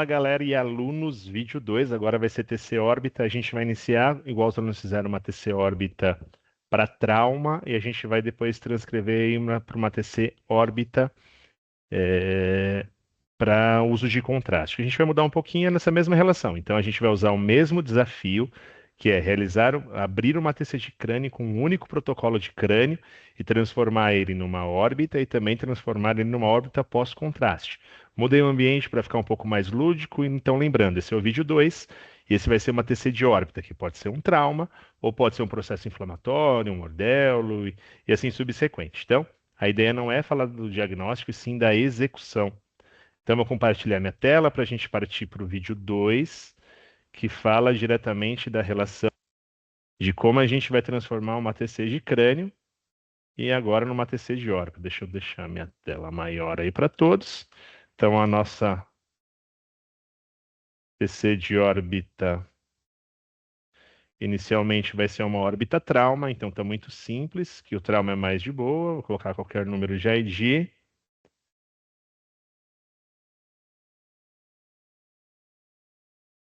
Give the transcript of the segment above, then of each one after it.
galera e alunos, vídeo 2, agora vai ser TC órbita. A gente vai iniciar, igual os alunos fizeram uma TC órbita para trauma, e a gente vai depois transcrever para uma TC órbita para uso de contraste. O que a gente vai mudar um pouquinho nessa mesma relação. Então a gente vai usar o mesmo desafio, que é abrir uma TC de crânio com um único protocolo de crânio e transformar ele numa órbita e também transformar ele numa órbita pós-contraste. Mudei o ambiente para ficar um pouco mais lúdico, então lembrando, esse é o vídeo 2 e esse vai ser uma TC de órbita, que pode ser um trauma ou pode ser um processo inflamatório, um mordelo e assim subsequente. Então, a ideia não é falar do diagnóstico, e sim da execução. Então, eu vou compartilhar minha tela para a gente partir para o vídeo 2, que fala diretamente da relação de como a gente vai transformar uma TC de crânio e agora numa TC de órbita. Deixa eu deixar minha tela maior aí para todos. Então, a nossa TC de órbita inicialmente vai ser uma órbita trauma, então está muito simples, que o trauma é mais de boa. Vou colocar qualquer número de ID.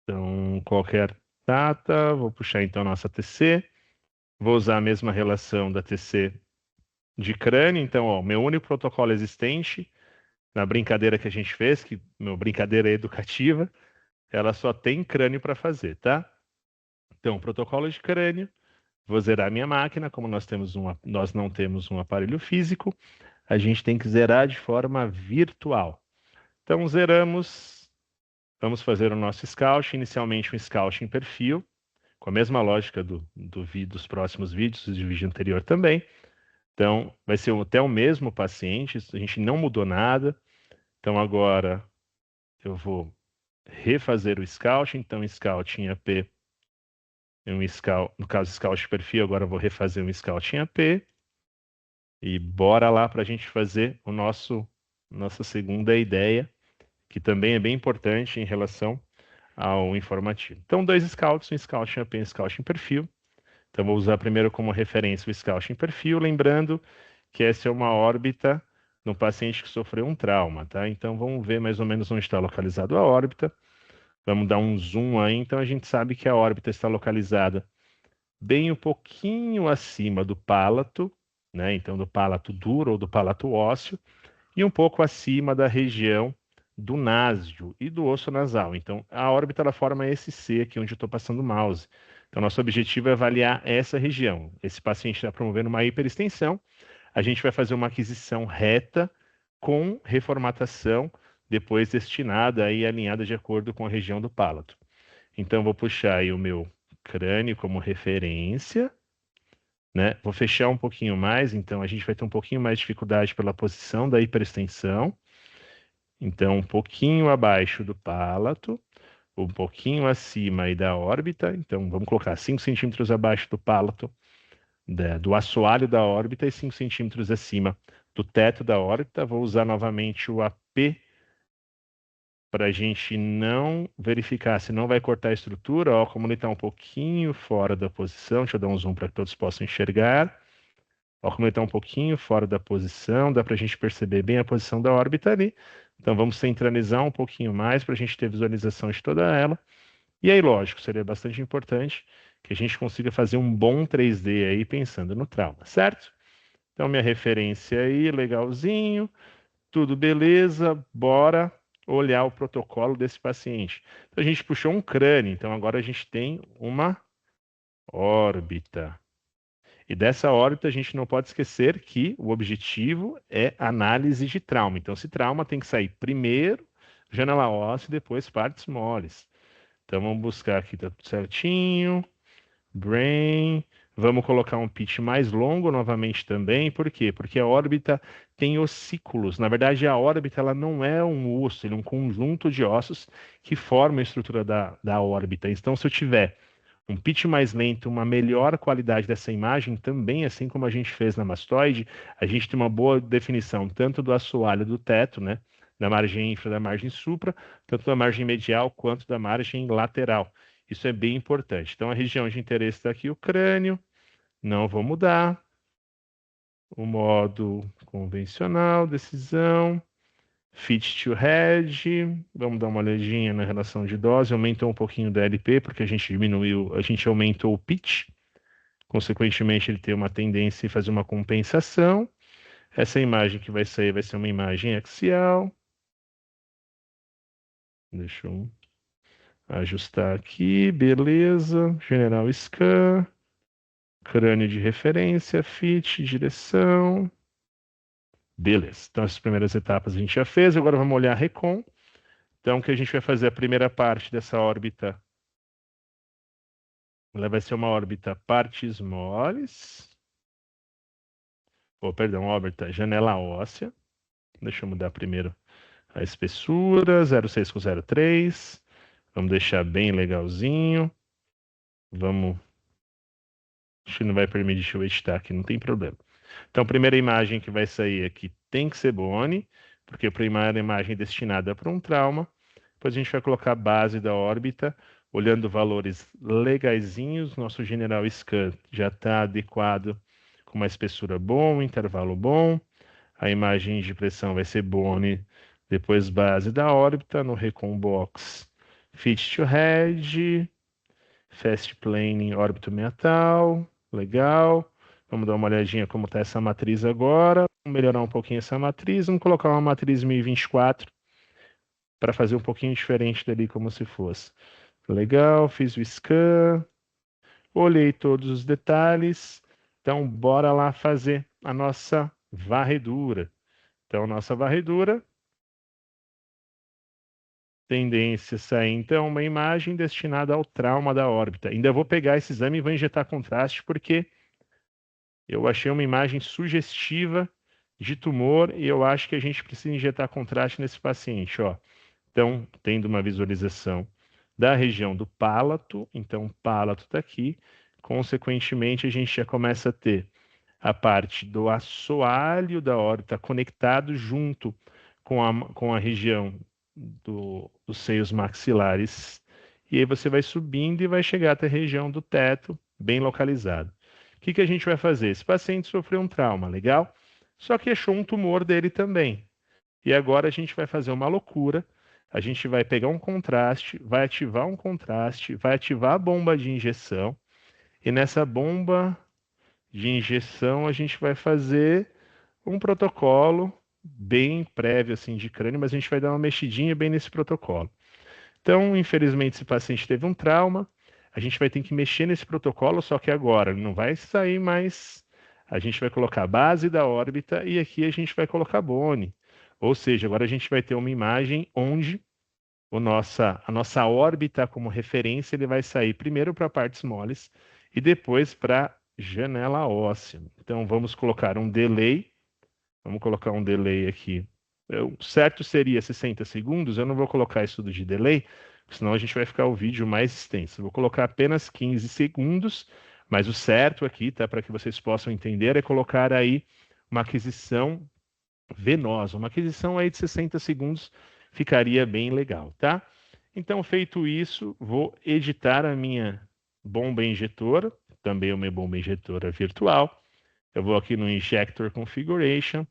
Então, qualquer data, vou puxar então nossa TC. Vou usar a mesma relação da TC de crânio. Então, ó, meu único protocolo existente, na brincadeira que a gente fez, que meu brincadeira é educativa, ela só tem crânio para fazer, tá? Então, protocolo de crânio, vou zerar minha máquina, como nós não temos um aparelho físico, a gente tem que zerar de forma virtual. Então, zeramos, vamos fazer o nosso scout, inicialmente um scout em perfil, com a mesma lógica dos próximos vídeos, do vídeo anterior também. Então, vai ser até o mesmo paciente, a gente não mudou nada. Então, agora eu vou refazer o scout. Então, scout em AP, no caso, scout de perfil, agora eu vou refazer um scout em AP. E bora lá para a gente fazer nossa segunda ideia, que também é bem importante em relação ao informativo. Então, dois scouts, um scout em AP e um scout em perfil. Então, vou usar primeiro como referência o scout em perfil, lembrando que essa é uma órbita no paciente que sofreu um trauma, tá? Então, vamos ver mais ou menos onde está localizado a órbita. Vamos dar um zoom aí. Então, a gente sabe que a órbita está localizada bem um pouquinho acima do pálato, né? Então, do pálato duro ou do pálato ósseo, e um pouco acima da região do násio e do osso nasal. Então, a órbita ela forma esse C aqui onde eu estou passando o mouse. Então, nosso objetivo é avaliar essa região. Esse paciente está promovendo uma hiperextensão. A gente vai fazer uma aquisição reta com reformatação depois destinada e alinhada de acordo com a região do pálato. Então, vou puxar aí o meu crânio como referência, né? Vou fechar um pouquinho mais, então a gente vai ter um pouquinho mais de dificuldade pela posição da hiperextensão. Então, um pouquinho abaixo do pálato, um pouquinho acima aí da órbita. Então, vamos colocar 5 centímetros abaixo do pálato, do assoalho da órbita, e 5 centímetros acima do teto da órbita. Vou usar novamente o AP para a gente não verificar se não vai cortar a estrutura. Ó, como ele está um pouquinho fora da posição, deixa eu dar um zoom para que todos possam enxergar. Ó, como ele está um pouquinho fora da posição, dá para a gente perceber bem a posição da órbita ali. Então vamos centralizar um pouquinho mais para a gente ter visualização de toda ela. E aí, lógico, seria bastante importante que a gente consiga fazer um bom 3D aí pensando no trauma, certo? Então minha referência aí, legalzinho, tudo beleza, bora olhar o protocolo desse paciente. Então a gente puxou um crânio, então agora a gente tem uma órbita. E dessa órbita a gente não pode esquecer que o objetivo é análise de trauma. Então, se trauma tem que sair primeiro janela óssea e depois partes moles. Então, vamos buscar aqui, tá tudo certinho. Brain. Vamos colocar um pitch mais longo novamente também. Por quê? Porque a órbita tem ossículos. Na verdade, a órbita ela não é um osso, ele é um conjunto de ossos que formam a estrutura da órbita. Então, se eu tiver um pitch mais lento, uma melhor qualidade dessa imagem, também, assim como a gente fez na mastoide, a gente tem uma boa definição tanto do assoalho do teto, né, da margem infra, da margem supra, tanto da margem medial quanto da margem lateral. Isso é bem importante. Então, a região de interesse está aqui, o crânio, não vou mudar. O modo convencional, decisão. Fit to head, vamos dar uma olhadinha na relação de dose, aumentou um pouquinho do LP, porque a gente aumentou o pitch, consequentemente ele tem uma tendência a fazer uma compensação. Essa imagem que vai sair vai ser uma imagem axial. Deixa eu ajustar aqui, beleza. General Scan, crânio de referência, fit, direção. Beleza, então essas primeiras etapas a gente já fez, agora vamos olhar a Recon. Então, o que a gente vai fazer? A primeira parte dessa órbita, ela vai ser uma órbita partes moles, perdão, órbita janela óssea. Deixa eu mudar primeiro a espessura, 0,6 com 0,3. Vamos deixar bem legalzinho. Vamos. Acho que não vai permitir eu editar aqui, não tem problema. Então, a primeira imagem que vai sair aqui tem que ser bone, porque a primeira imagem é destinada para um trauma. Depois a gente vai colocar a base da órbita, olhando valores legaisinhos. Nosso General Scan já está adequado, com uma espessura bom, um intervalo bom. A imagem de pressão vai ser bone, depois base da órbita, no Recon Box, Fit to Head, Fast Plane órbito metal, legal. Vamos dar uma olhadinha como está essa matriz agora. Vamos melhorar um pouquinho essa matriz. Vamos colocar uma matriz 1024 para fazer um pouquinho diferente dali, como se fosse. Legal, fiz o scan, olhei todos os detalhes. Então, bora lá fazer a nossa varredura. Então, nossa varredura, tendência a sair, então, uma imagem destinada ao trauma da órbita. Ainda vou pegar esse exame e vou injetar contraste, porque eu achei uma imagem sugestiva de tumor e eu acho que a gente precisa injetar contraste nesse paciente, ó. Então, tendo uma visualização da região do pálato, então o pálato está aqui, consequentemente a gente já começa a ter a parte do assoalho da órbita conectado junto com a região dos seios maxilares, e aí você vai subindo e vai chegar até a região do teto, bem localizado. O que que a gente vai fazer? Esse paciente sofreu um trauma, legal? Só que achou um tumor dele também. E agora a gente vai fazer uma loucura. A gente vai pegar um contraste, vai ativar um contraste, vai ativar a bomba de injeção. E nessa bomba de injeção a gente vai fazer um protocolo bem prévio assim de crânio, mas a gente vai dar uma mexidinha bem nesse protocolo. Então, infelizmente, esse paciente teve um trauma. A gente vai ter que mexer nesse protocolo, só que agora ele não vai sair mais. A gente vai colocar a base da órbita e aqui a gente vai colocar bone. Ou seja, agora a gente vai ter uma imagem onde a nossa órbita como referência ele vai sair primeiro para partes moles e depois para janela óssea. Então vamos colocar um delay. Vamos colocar um delay aqui. O certo seria 60 segundos. Eu não vou colocar isso de delay, senão a gente vai ficar o vídeo mais extenso. Eu vou colocar apenas 15 segundos, mas o certo aqui, tá, para que vocês possam entender, é colocar aí uma aquisição venosa. Uma aquisição aí de 60 segundos ficaria bem legal, tá? Então, feito isso, vou editar a minha bomba injetora, também uma bomba injetora virtual. Eu vou aqui no Injector Configuration,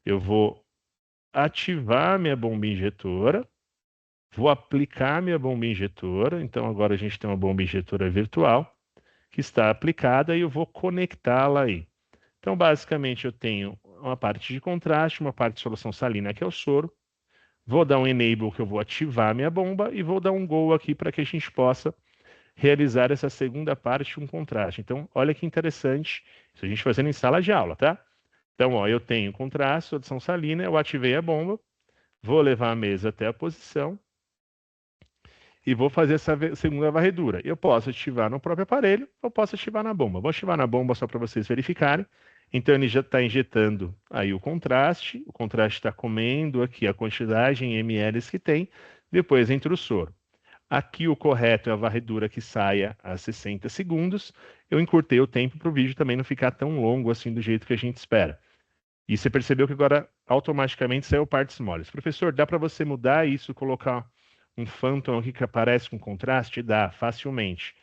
eu vou ativar minha bomba injetora, vou aplicar minha bomba injetora. Então, agora a gente tem uma bomba injetora virtual que está aplicada e eu vou conectá-la aí. Então, basicamente, eu tenho uma parte de contraste, uma parte de solução salina, que é o soro. Vou dar um enable, que eu vou ativar a minha bomba, e vou dar um go aqui para que a gente possa realizar essa segunda parte com contraste. Então, olha que interessante, isso a gente fazendo em sala de aula, tá? Então, ó, eu tenho contraste, solução salina, eu ativei a bomba, vou levar a mesa até a posição e vou fazer essa segunda varredura. Eu posso ativar no próprio aparelho, ou posso ativar na bomba. Vou ativar na bomba só para vocês verificarem. Então ele já está injetando aí o contraste está comendo aqui a quantidade em ml que tem, depois entra o soro. Aqui o correto é a varredura que saia a 60 segundos. Eu encurtei o tempo para o vídeo também não ficar tão longo assim do jeito que a gente espera. E você percebeu que agora automaticamente saiu partes moles. Professor, dá para você mudar isso, colocar um phantom aqui que aparece com contraste? Dá, facilmente.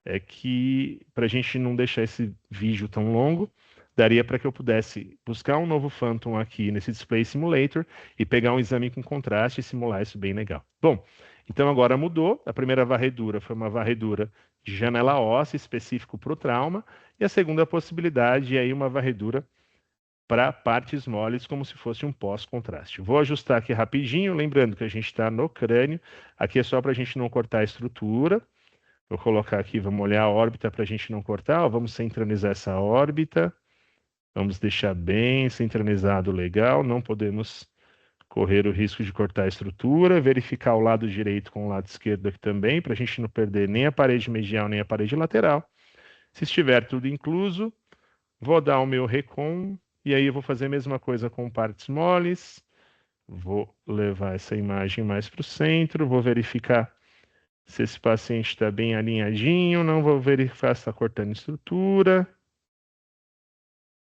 É que, para a gente não deixar esse vídeo tão longo, daria para que eu pudesse buscar um novo Phantom aqui nesse Display Simulator e pegar um exame com contraste e simular isso bem legal. Bom, então agora mudou. A primeira varredura foi uma varredura de janela óssea específico para o trauma, e a segunda possibilidade é aí uma varredura para partes moles, como se fosse um pós-contraste. Vou ajustar aqui rapidinho, lembrando que a gente está no crânio. Aqui é só para a gente não cortar a estrutura. Vou colocar aqui, vamos olhar a órbita para a gente não cortar. Ó, vamos centralizar essa órbita. Vamos deixar bem centralizado, legal. Não podemos correr o risco de cortar a estrutura. Verificar o lado direito com o lado esquerdo aqui também, para a gente não perder nem a parede medial nem a parede lateral. Se estiver tudo incluso, vou dar o meu recon. E aí eu vou fazer a mesma coisa com partes moles. Vou levar essa imagem mais para o centro. Vou verificar se esse paciente está bem alinhadinho. Não vou verificar se está cortando estrutura.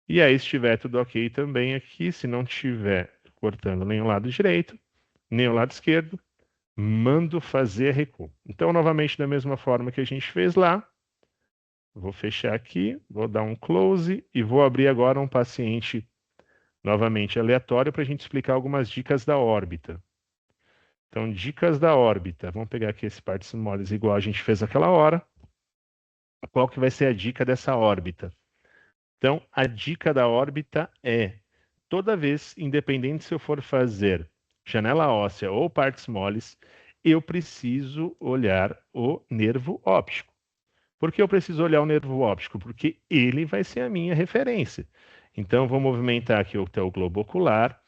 E aí, se estiver tudo ok também aqui, se não estiver cortando nem o lado direito, nem o lado esquerdo, mando fazer recuo. Então, novamente, da mesma forma que a gente fez lá, vou fechar aqui, vou dar um close e vou abrir agora um paciente novamente aleatório para a gente explicar algumas dicas da órbita. Então, dicas da órbita. Vamos pegar aqui esse partes moles igual a gente fez aquela hora. Qual que vai ser a dica dessa órbita? Então, a dica da órbita é, toda vez, independente se eu for fazer janela óssea ou partes moles, eu preciso olhar o nervo óptico. Por que eu preciso olhar o nervo óptico? Porque ele vai ser a minha referência. Então, vou movimentar aqui até o globo ocular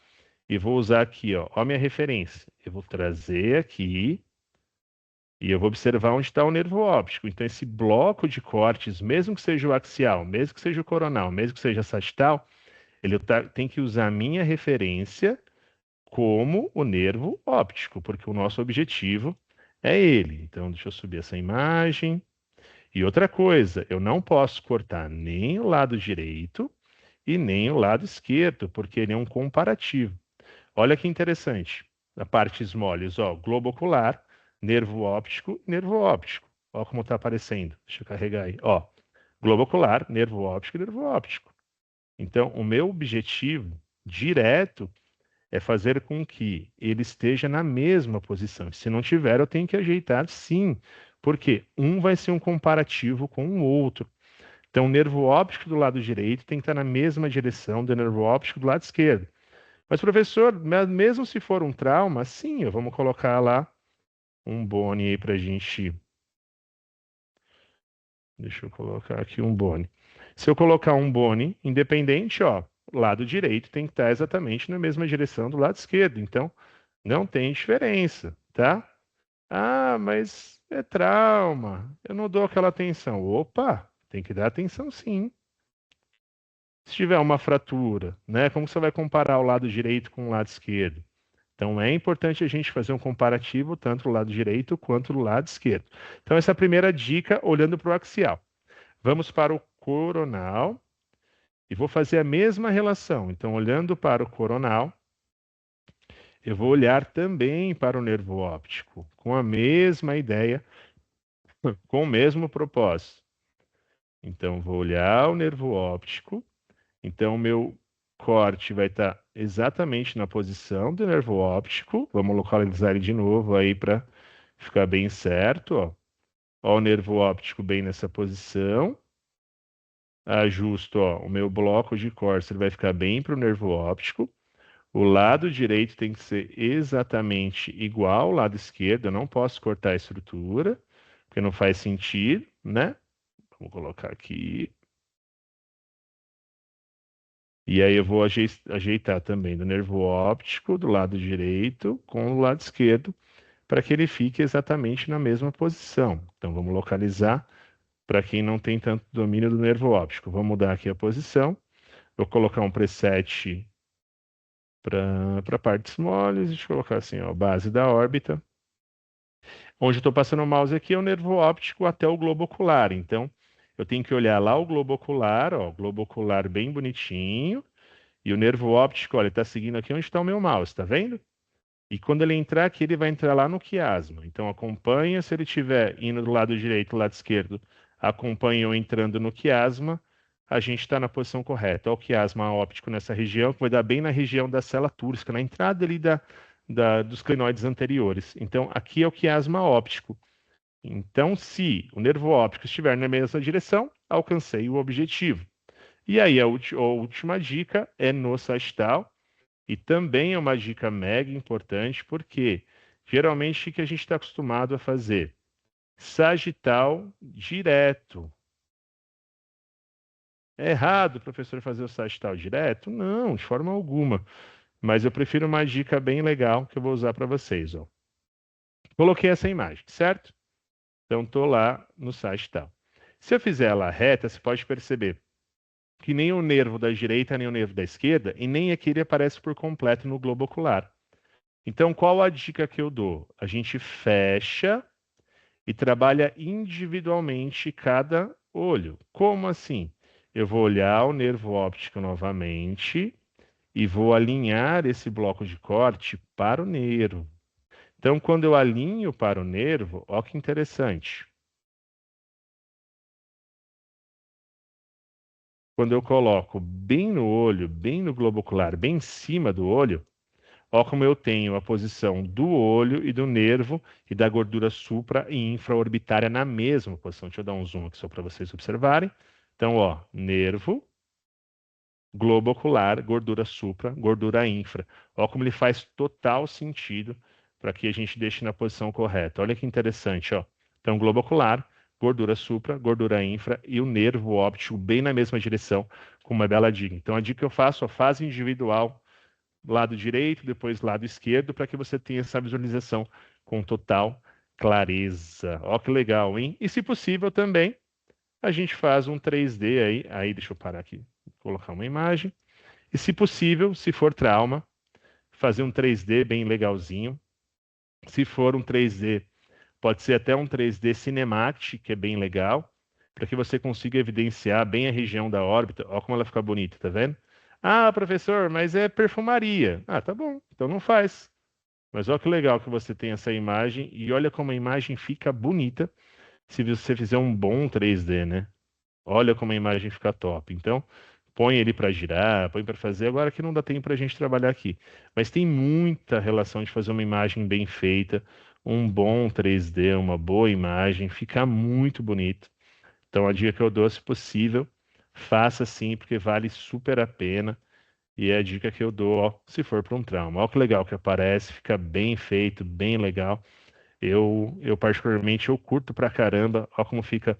e vou usar aqui, ó, a minha referência. Eu vou trazer aqui e eu vou observar onde está o nervo óptico. Então, esse bloco de cortes, mesmo que seja o axial, mesmo que seja o coronal, mesmo que seja sagital, ele tem que usar a minha referência como o nervo óptico, porque o nosso objetivo é ele. Então, deixa eu subir essa imagem. E outra coisa, eu não posso cortar nem o lado direito e nem o lado esquerdo, porque ele é um comparativo. Olha que interessante. Na parte moles, ó, globo ocular, nervo óptico, nervo óptico. Ó como está aparecendo. Deixa eu carregar aí. Ó, globo ocular, nervo óptico, nervo óptico. Então, o meu objetivo direto é fazer com que ele esteja na mesma posição. Se não tiver, eu tenho que ajeitar sim, porque um vai ser um comparativo com o outro. Então, o nervo óptico do lado direito tem que estar na mesma direção do nervo óptico do lado esquerdo. Mas, professor, mesmo se for um trauma, sim, vamos colocar lá um bone aí para a gente. Deixa eu colocar aqui um bone. Se eu colocar um bone independente, ó, o lado direito tem que estar exatamente na mesma direção do lado esquerdo. Então, não tem diferença, tá? Ah, mas é trauma. Eu não dou aquela atenção. Opa, tem que dar atenção sim. Se tiver uma fratura, né? Como você vai comparar o lado direito com o lado esquerdo? Então é importante a gente fazer um comparativo tanto do lado direito quanto do lado esquerdo. Então essa é a primeira dica olhando para o axial. Vamos para o coronal e vou fazer a mesma relação. Então olhando para o coronal, eu vou olhar também para o nervo óptico com a mesma ideia, com o mesmo propósito. Então vou olhar o nervo óptico. Então, o meu corte vai estar exatamente na posição do nervo óptico. Vamos localizar ele de novo aí para ficar bem certo. Ó. Ó, o nervo óptico bem nessa posição. Ajusto, ó, o meu bloco de corte ele vai ficar bem para o nervo óptico. O lado direito tem que ser exatamente igual ao lado esquerdo. Eu não posso cortar a estrutura, porque não faz sentido, né? Vamos colocar aqui. E aí eu vou ajeitar também do nervo óptico do lado direito com o lado esquerdo para que ele fique exatamente na mesma posição. Então vamos localizar para quem não tem tanto domínio do nervo óptico. Vou mudar aqui a posição. Vou colocar um preset para partes moles. Deixa eu colocar assim, ó, base da órbita. Onde eu estou passando o mouse aqui é o nervo óptico até o globo ocular. Então eu tenho que olhar lá o globo ocular, ó, globo ocular bem bonitinho. E o nervo óptico, olha, está seguindo aqui onde está o meu mouse, está vendo? E quando ele entrar aqui, ele vai entrar lá no quiasma. Então acompanha, se ele estiver indo do lado direito, do lado esquerdo, acompanha eu entrando no quiasma. a gente está na posição correta. Olha o quiasma óptico nessa região, que vai dar bem na região da célula túrcica, na entrada ali dos clinoides anteriores. Então, aqui é o quiasma óptico. Então, se o nervo óptico estiver na mesma direção, alcancei o objetivo. E aí, a última dica é no sagital, e também é uma dica mega importante, porque geralmente o que a gente está acostumado a fazer? Sagital direto. É errado, professor, fazer o sagital direto? Não, de forma alguma. Mas eu prefiro uma dica bem legal que eu vou usar para vocês. Ó. Coloquei essa imagem, certo? Então, estou lá no sagital. Se eu fizer ela reta, você pode perceber que nem o nervo da direita, nem o nervo da esquerda, e nem aquele aparece por completo no globo ocular. Então, qual a dica que eu dou? A gente fecha e trabalha individualmente cada olho. Como assim? Eu vou olhar o nervo óptico novamente e vou alinhar esse bloco de corte para o nervo. Então, quando eu alinho para o nervo, olha que interessante. Quando eu coloco bem no olho, bem no globo ocular, bem em cima do olho, olha como eu tenho a posição do olho e do nervo e da gordura supra e infraorbitária na mesma posição. Deixa eu dar um zoom aqui só para vocês observarem. Então, ó, nervo, globo ocular, gordura supra, gordura infra. Olha como ele faz total sentido para que a gente deixe na posição correta. Olha que interessante, ó. Então, globo ocular, gordura supra, gordura infra e o nervo óptico bem na mesma direção, com uma bela dica. Então, a dica que eu faço, a fase individual, lado direito, depois lado esquerdo, para que você tenha essa visualização com total clareza. Ó, que legal, hein? E se possível também, a gente faz um 3D aí deixa eu parar aqui, colocar uma imagem. E se possível, se for trauma, fazer um 3D bem legalzinho. Se for um 3D, pode ser até um 3D Cinematic, que é bem legal, para que você consiga evidenciar bem a região da órbita. Olha como ela fica bonita, tá vendo? Ah, professor, mas é perfumaria. Ah, tá bom, então não faz. Mas olha que legal que você tem essa imagem e olha como a imagem fica bonita se você fizer um bom 3D, né? Olha como a imagem fica top. Então, põe ele para girar, põe para fazer. Agora que não dá tempo para a gente trabalhar aqui. Mas tem muita relação de fazer uma imagem bem feita, um bom 3D, uma boa imagem, fica muito bonito. Então, a dica que eu dou, se possível, faça sim, porque vale super a pena. E é a dica que eu dou, ó, se for para um trauma. Olha que legal que aparece, fica bem feito, bem legal. Eu particularmente, eu curto pra caramba. Olha como fica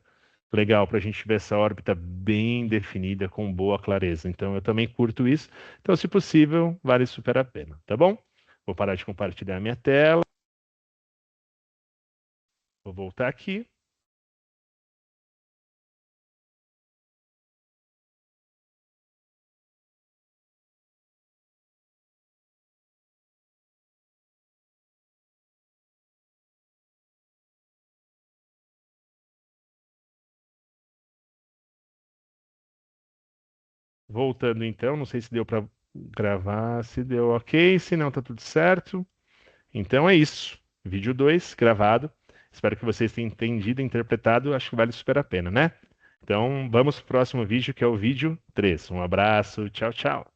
legal para a gente ver essa órbita bem definida, com boa clareza. Então, eu também curto isso. Então, se possível, vale super a pena, tá bom? Vou parar de compartilhar a minha tela. Vou voltar aqui. Voltando então, não sei se deu para gravar, se deu ok, se não, tá tudo certo. Então é isso. Vídeo 2 gravado. Espero que vocês tenham entendido e interpretado. Acho que vale super a pena, né? Então vamos pro próximo vídeo, que é o vídeo 3. Um abraço, tchau, tchau.